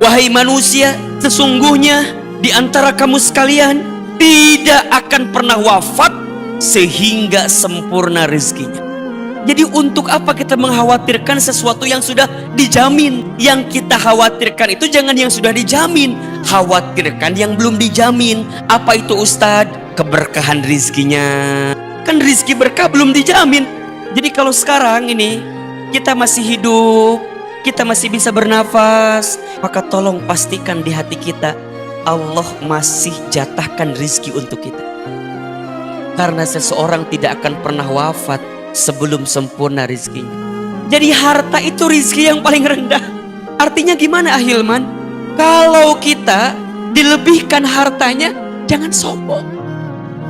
wahai manusia, sesungguhnya di antara kamu sekalian tidak akan pernah wafat sehingga sempurna rezekinya. Jadi untuk apa kita mengkhawatirkan sesuatu yang sudah dijamin? Yang kita khawatirkan itu jangan yang sudah dijamin, khawatirkan yang belum dijamin. Apa itu Ustadz? Keberkahan rizkinya. Kan rizki berkah belum dijamin. Jadi kalau sekarang ini kita masih hidup, kita masih bisa bernafas, maka tolong pastikan di hati kita Allah masih jatahkan rizki untuk kita. Karena seseorang tidak akan pernah wafat sebelum sempurna rizkinya. Jadi harta itu rizki yang paling rendah. Artinya gimana Ahilman? Kalau kita dilebihkan hartanya, jangan sombong.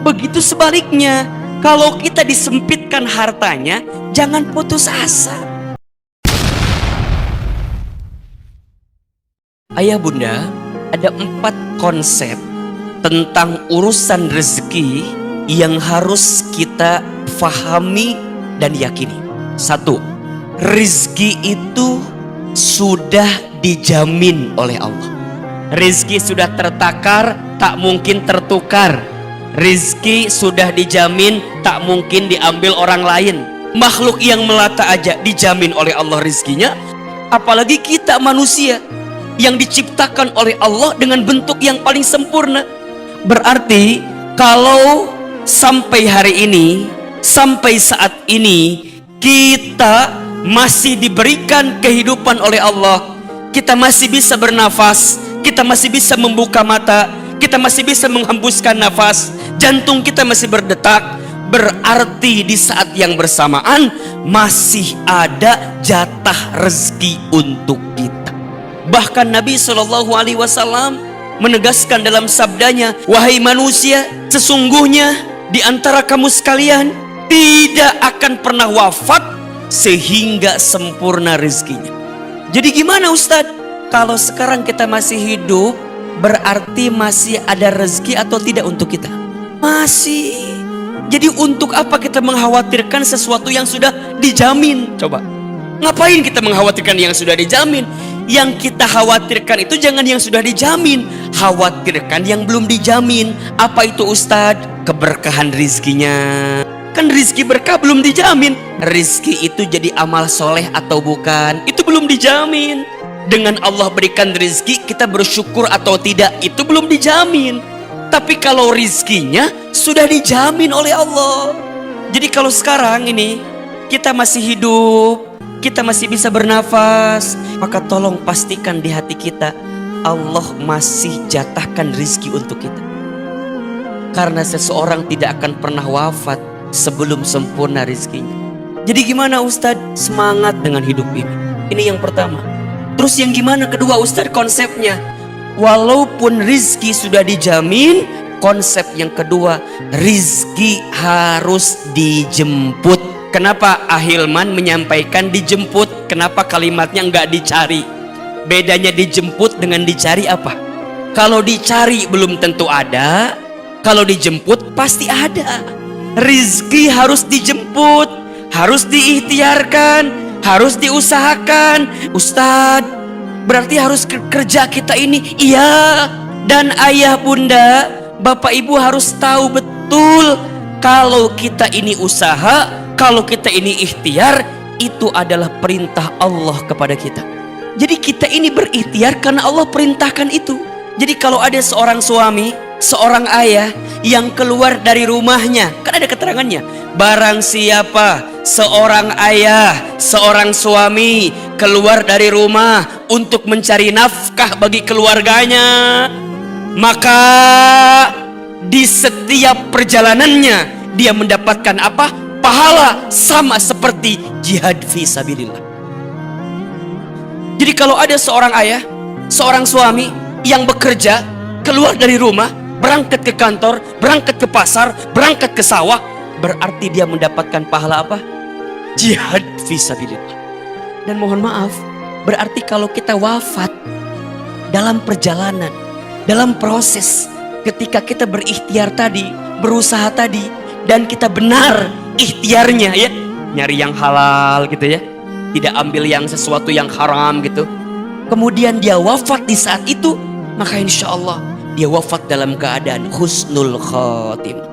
Begitu sebaliknya, kalau kita disempitkan hartanya, jangan putus asa. Ayah bunda, ada 4 konsep tentang urusan rezeki yang harus kita fahami dan yakini. 1. Rizki itu sudah dijamin oleh Allah. Rizki sudah tertakar, tak mungkin tertukar. Rizki sudah dijamin, tak mungkin diambil orang lain. Makhluk yang melata aja dijamin oleh Allah rizkinya, apalagi kita manusia yang diciptakan oleh Allah dengan bentuk yang paling sempurna. Berarti kalau sampai hari ini, sampai saat ini kita masih diberikan kehidupan oleh Allah, kita masih bisa bernafas, kita masih bisa membuka mata, kita masih bisa menghembuskan nafas, jantung kita masih berdetak, berarti di saat yang bersamaan masih ada jatah rezeki untuk kita. Bahkan Nabi SAW menegaskan dalam sabdanya, wahai manusia, sesungguhnya di antara kamu sekalian tidak akan pernah wafat sehingga sempurna rezekinya. Jadi gimana Ustadz? Kalau sekarang kita masih hidup, berarti masih ada rezeki atau tidak untuk kita? Masih. Jadi untuk apa kita mengkhawatirkan sesuatu yang sudah dijamin? Coba, ngapain kita mengkhawatirkan yang sudah dijamin? Yang kita khawatirkan itu jangan yang sudah dijamin, khawatirkan yang belum dijamin. Apa itu Ustadz? Keberkahan rizkinya. Kan rizki berkah belum dijamin. Rizki itu jadi amal soleh atau bukan, itu belum dijamin. Dengan Allah berikan rizki, kita bersyukur atau tidak, itu belum dijamin. Tapi kalau rizkinya sudah dijamin oleh Allah. Jadi kalau sekarang ini kita masih hidup, kita masih bisa bernafas, maka tolong pastikan di hati kita Allah masih jatahkan rizki untuk kita. Karena seseorang tidak akan pernah wafat sebelum sempurna rizkinya. Jadi gimana Ustadz? Semangat dengan hidup ini. Ini yang pertama. Terus yang gimana kedua Ustadz konsepnya? Walaupun rizki sudah dijamin, konsep yang kedua, rizki harus dijemput. Kenapa Ahilman menyampaikan dijemput? Kenapa kalimatnya enggak dicari? Bedanya dijemput dengan dicari apa? Kalau dicari belum tentu ada, kalau dijemput pasti ada. Rizki harus dijemput, harus diikhtiarkan, harus diusahakan. Ustadz, berarti harus kerja kita ini? Iya. Dan ayah bunda, bapak ibu harus tahu betul, kalau kita ini usaha, kalau kita ini ikhtiar, itu adalah perintah Allah kepada kita. Jadi kita ini berikhtiar karena Allah perintahkan itu. Jadi kalau ada seorang suami, seorang ayah yang keluar dari rumahnya, kan ada keterangannya, barang siapa seorang ayah, seorang suami keluar dari rumah untuk mencari nafkah bagi keluarganya, maka di setiap perjalanannya dia mendapatkan apa? Pahala sama seperti jihad fi sabilillah. Jadi kalau ada seorang ayah, seorang suami yang bekerja, keluar dari rumah, berangkat ke kantor, berangkat ke pasar, berangkat ke sawah, berarti dia mendapatkan pahala apa? Jihad fi sabilillah. Dan mohon maaf, berarti kalau kita wafat dalam perjalanan, dalam proses, ketika kita berikhtiar tadi, berusaha tadi, dan kita benar ikhtiarnya ya, nyari yang halal gitu ya, tidak ambil yang sesuatu yang haram gitu, kemudian dia wafat di saat itu, maka insya Allah dia wafat dalam keadaan husnul khotimah.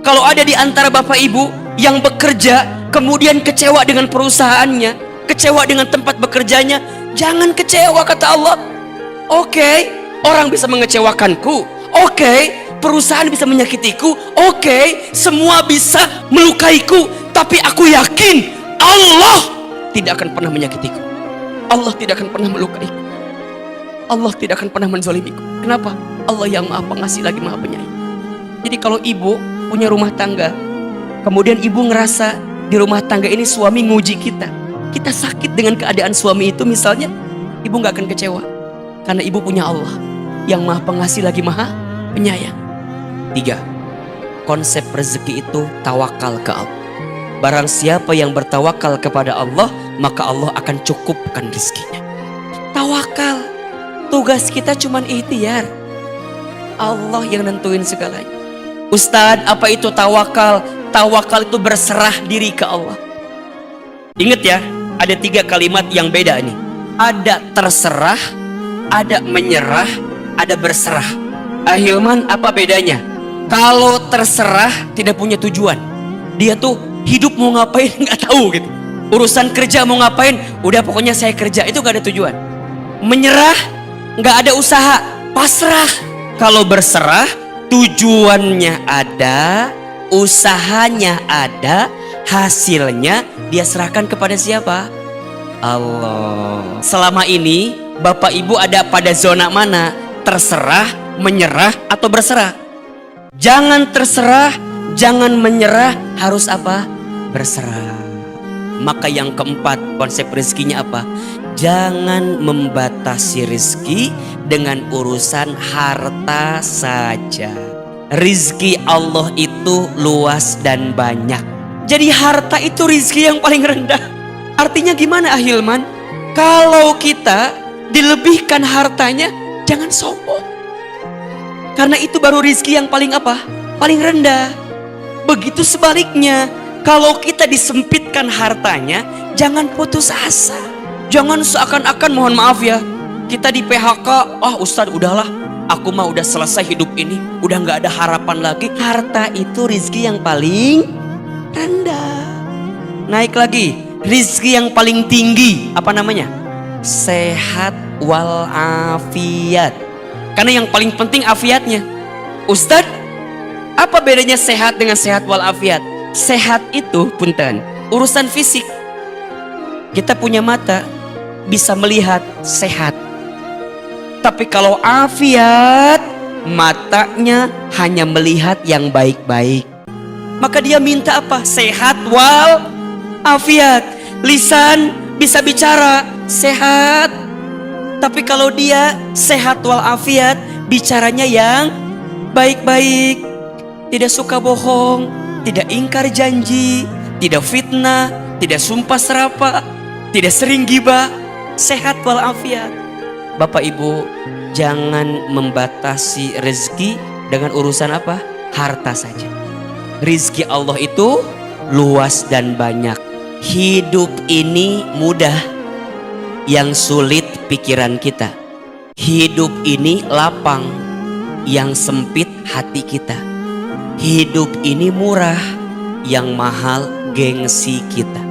Kalau ada di antara bapak ibu yang bekerja kemudian kecewa dengan perusahaannya, kecewa dengan tempat bekerjanya, jangan kecewa, kata Allah. Oke, orang bisa mengecewakanku, oke, perusahaan bisa menyakitiku, oke, semua bisa melukaiku, tapi aku yakin Allah tidak akan pernah menyakitiku, Allah tidak akan pernah melukaiku, Allah tidak akan pernah menzalimiku. Kenapa? Allah yang maha pengasih lagi maha penyayang. Jadi kalau ibu punya rumah tangga, kemudian ibu ngerasa di rumah tangga ini suami nguji kita, kita sakit dengan keadaan suami itu misalnya, ibu gak akan kecewa, karena ibu punya Allah yang maha pengasih lagi maha penyayang. 3. Konsep rezeki itu tawakal ke Allah. Barang siapa yang bertawakal kepada Allah, maka Allah akan cukupkan rezekinya. Tawakal. Tugas kita cuman ikhtiar, Allah yang nentuin segalanya. Ustadz, apa itu tawakal? Tawakal itu berserah diri ke Allah. Ingat ya, ada 3 kalimat yang beda nih. Ada terserah, ada menyerah, ada berserah. Ahilman, apa bedanya? Kalau terserah tidak punya tujuan, dia tuh hidup mau ngapain nggak tahu gitu. Urusan kerja mau ngapain, udah pokoknya saya kerja, itu gak ada tujuan. Menyerah, nggak ada usaha, pasrah. Kalau berserah, tujuannya ada, usahanya ada, hasilnya dia serahkan kepada siapa? Allah. Selama ini bapak ibu ada pada zona mana? Terserah, menyerah, atau berserah? Jangan terserah, jangan menyerah, harus apa? Berserah. Maka yang keempat, konsep rezekinya apa? Jangan membatasi rezeki dengan urusan harta saja. Rizki Allah itu luas dan banyak. Jadi harta itu rizki yang paling rendah. Artinya gimana Ahilman? Kalau kita dilebihkan hartanya, jangan sombong. Karena itu baru rizki yang paling apa? Paling rendah. Begitu sebaliknya, kalau kita disempitkan hartanya, jangan putus asa. Jangan seakan-akan, mohon maaf ya, kita di PHK, Ustadz udahlah, aku mah udah selesai hidup ini, udah gak ada harapan lagi. Harta itu rizki yang paling rendah. Naik lagi, rizki yang paling tinggi, apa namanya? Sehat walafiat. Karena yang paling penting afiatnya. Ustadz, apa bedanya sehat dengan sehat walafiat? Sehat itu, punten, urusan fisik. Kita punya mata, bisa melihat, sehat. Tapi kalau afiat, matanya hanya melihat yang baik-baik. Maka dia minta apa? Sehat wal afiat. Lisan bisa bicara, sehat. Tapi kalau dia sehat wal afiat, bicaranya yang baik-baik. Tidak suka bohong, tidak ingkar janji, tidak fitnah, tidak sumpah serapah, tidak sering gibah, sehat walafiat. Bapak ibu, jangan membatasi rezeki dengan urusan apa? Harta saja. Rizki Allah itu luas dan banyak. Hidup ini mudah, yang sulit pikiran kita. Hidup ini lapang, yang sempit hati kita. Hidup ini murah, yang mahal gengsi kita.